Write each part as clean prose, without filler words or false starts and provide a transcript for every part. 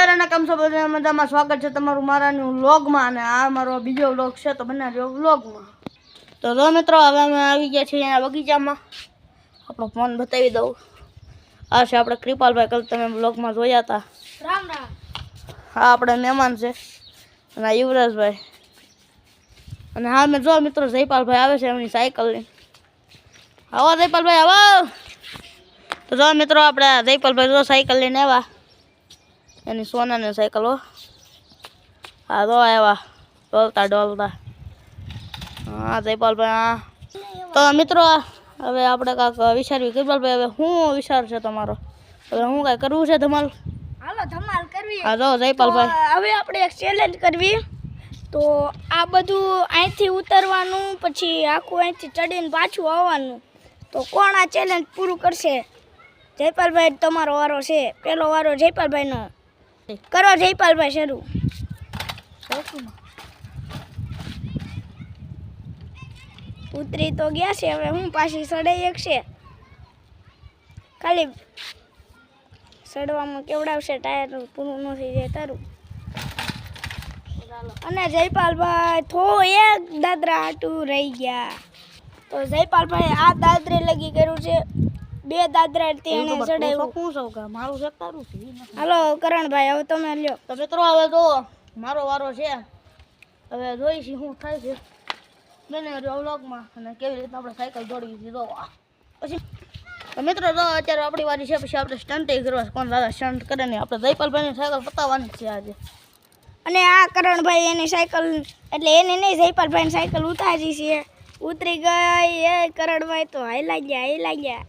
યાર કેમ છો બધા મજામાં સ્વાગત છે તમારું મારા ન્યુ વ્લોગમાં અને આ મારો બીજો વ્લોગ છે તો બનાવ્યો વ્લોગમાં તો જો મિત્રો હવે અમે આવી ગયા છીએ અહીંયા બગીચામાં આપણો ફોન બતાવી દઉં આ છે આપણે કૃપાલભાઈ કાલ તમે વ્લોગમાં જોયા હતા રામ રામ હા આપણે મહેમાન છે અને આ યુવરાજભાઈ અને હા મેં જો મિત્રો જયપાલભાઈ આવે છે એમની સાયકલ લઈને આવો જયપાલભાઈ આવો તો જો મિત્રો આપણે જયપાલભાઈ જો સાયકલ લઈને આવ્યા એની સોનાની સાયકલ હો હા તો આવ્યા ડોલતા ડોલતા હા જયપાલભાઈ હા તો મિત્રો હવે આપણે કાંક વિચાર્યું કૃપાલભાઈ હવે શું વિચાર છે તમારો હવે શું કાંઈ કરવું છે તમારું હાલો ધમાલ કરવી હા જો જયપાલભાઈ હવે આપણે એક ચેલેન્જ કરવી તો આ બધું અહીંથી ઉતરવાનું પછી આખું અહીંથી ચડીને પાછું આવવાનું તો કોણ આ ચેલેન્જ પૂરું કરશે જયપાલભાઈ તમારો વારો છે પહેલો વારો જયપાલભાઈનો કરો જયપાલભાઈ શરૂ ઉતરી તો ગયા છે હવે હું પાછી ચડાઈ એક છે ખાલી ચડવામાં કેવડાવશે ટાયર પૂરું નથી જાય તારું અને જયપાલભાઈ એક દાદરા હાટું રહી ગયા તો જયપાલભાઈ આ દાદરે લગી કર્યું છે બે દાદરા તેને ચડાવ્યું મારું છે તારું છે હાલો કરણભાઈ હવે તમે લ્યો તો મિત્રો હવે તો મારો વારો છે હવે જોઈશું શું થાય છે મેને વ્લોગમાં અને કેવી રીતે આપણે સાયકલ દોડી દીધો પછી તો મિત્રો તો અત્યારે આપણી વારી છે પછી આપણે સ્ટન્ટ કરવા કોણ દાદા સ્ટન્ટ કરે નહીં આપણે જયપાલભાઈની સાયકલ પતાવવાની છે આજે અને આ કરણભાઈ એની સાયકલ એટલે એને નહીં જયપાલભાઈની સાયકલ ઉતારી છે ઉતરી ગઈ એ કરણભાઈ તો હાઈલા ગયા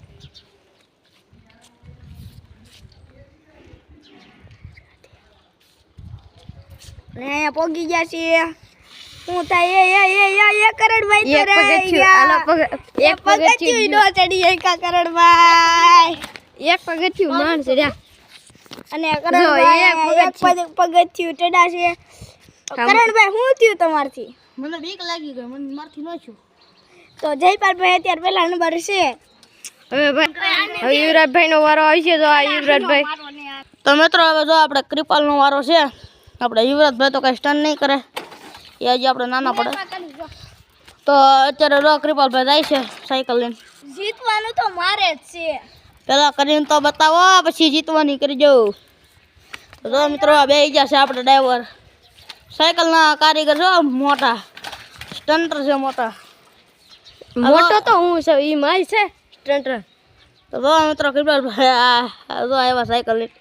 ને અહીંયા પોગી ગયા છીએ શું થાય એ કરણભાઈ તો રહી ગયા એક પગથિયું નો ચડી એકા કરણભાઈ એક પગથિયું માણ ચડ્યા અને કરણભાઈ એક પગથિયું ચડ્યા છે કરણભાઈ શું થયું તમારથી મને બીક લાગી ગઈ મને મારથી ન થયું તો જયપાલભાઈ અત્યારે પહેલા નંબર છે હવે યુવરાજભાઈ નો વારો આવી છે તો આ યુવરાજભાઈ તો મિત્રો હવે જો આપણે કૃપાલનો વારો છે આપણે યુવરાજભાઈ તો કઈ સ્ટન્ટ નહીં કરે એ હજી આપણે નાના પડે તો અત્યારે જો કૃપાલભાઈ જાય છે સાયકલ લઈને જીતવાનું તો મારે જ છે પેલા કરીને તો બતાવો પછી જીતવાની કરી જવું તો જો મિત્રો બે ગયા છે આપણે ડ્રાઈવર સાયકલના કારીગર છો મોટા સ્ટન્ટર છે મોટા મોટો તો હું છે ઈ માય છે સ્ટન્ટર તો જો મિત્રો કૃપાલભાઈ આ જો આવ્યા સાયકલ લઈને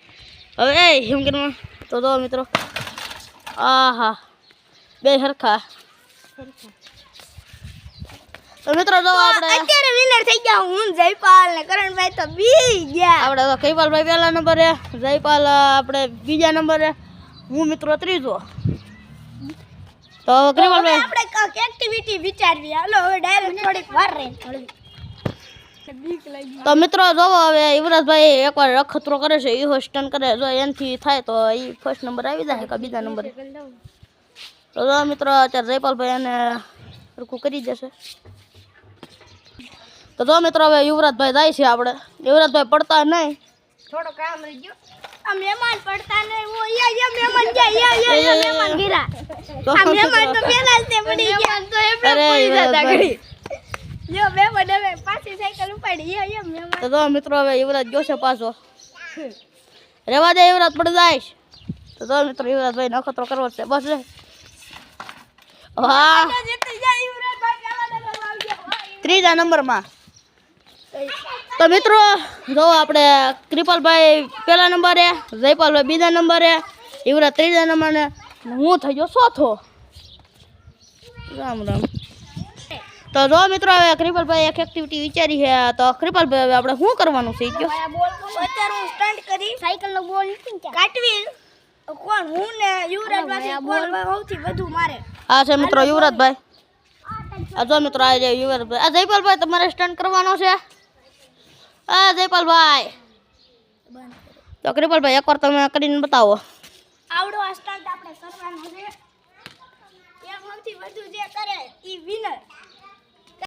હવે એ હિમગીરમાં તો જો મિત્રો આહા બે સરખા તો મિત્રો જો આપણે અત્યારે વિનર થઈ ગયા હું જયપાલ ને કરણભાઈ તો બી ગયા આપણે તો કૃપાલભાઈ પહેલા નંબરે જયપાલ આપણે બીજા નંબરે હું મિત્રો ત્રીજો તો કૃપાલભાઈ આપણે કાંઈક એક્ટિવિટી વિચારવી હાલો હવે ડાયરેક્ટ થોડીક વાર રહી તો મિત્રો જોવો હવે યુવરાજભાઈ એકવાર અખતરો કરે છે એ સ્ટન કરે જો એનથી થાય તો એ ફર્સ્ટ નંબર આવી જાય કે બીજા નંબરે તો જો મિત્રો અત્યારે જયપાલભાઈ એને સરખું કરી જશે તો જો મિત્રો હવે યુવરાજભાઈ જાય છે આપણે યુવરાજભાઈ પડતા નહીં થોડો કામ રહી ગયો આ મહેમાન પડતા નહીં ઓ યા મહેમાન ગયા મહેમાન ગીરા આ મહેમાન તો પેલા જ તે પડી ગયા તો એ પડી જતા ઘડી યો બે બડે પાછી સાયકલ ઉપાડી યો મહેમાન તો જો મિત્રો હવે યુવરાજ જોશે પાછો રેવા દે યુવરાજ પડી જાય તો જો મિત્રો યુવરાજભાઈ નખતરો કરવો છે બસ વાહ ત્રીજા નંબરમાં તો મિત્રો જો આપણે કૃપાલભાઈ પહેલા નંબરે જયપાલભાઈ બીજા નંબરે યુવરાજ ત્રીજા નંબરે હું થઈ ગયો ચોથો રામ રામ તો જો મિત્રો હવે કૃપાલભાઈ એક એક્ટિવિટી વિચારી છે તો કૃપાલભાઈ હવે આપણે શું કરવાનું છે ગયો અત્યારે હું સ્ટન્ટ કરી સાયકલનો બોલ કાટવી કોણ હું ને યુવરાજભાઈ કોણ સૌથી વધુ મારે હા છે મિત્રો યુવરાજભાઈ આ જો મિત્રો આ યુવરાજભાઈ આ જયપાલભાઈ તમારે સ્ટન્ટ કરવાનો છે આ જયપાલભાઈ તો કૃપાલભાઈ એકવાર તમે કરીને બતાવો આવડો આ સ્ટન્ટ આપણે કરવાનો છે એક સૌથી વધુ જે કરે ઈ વિનર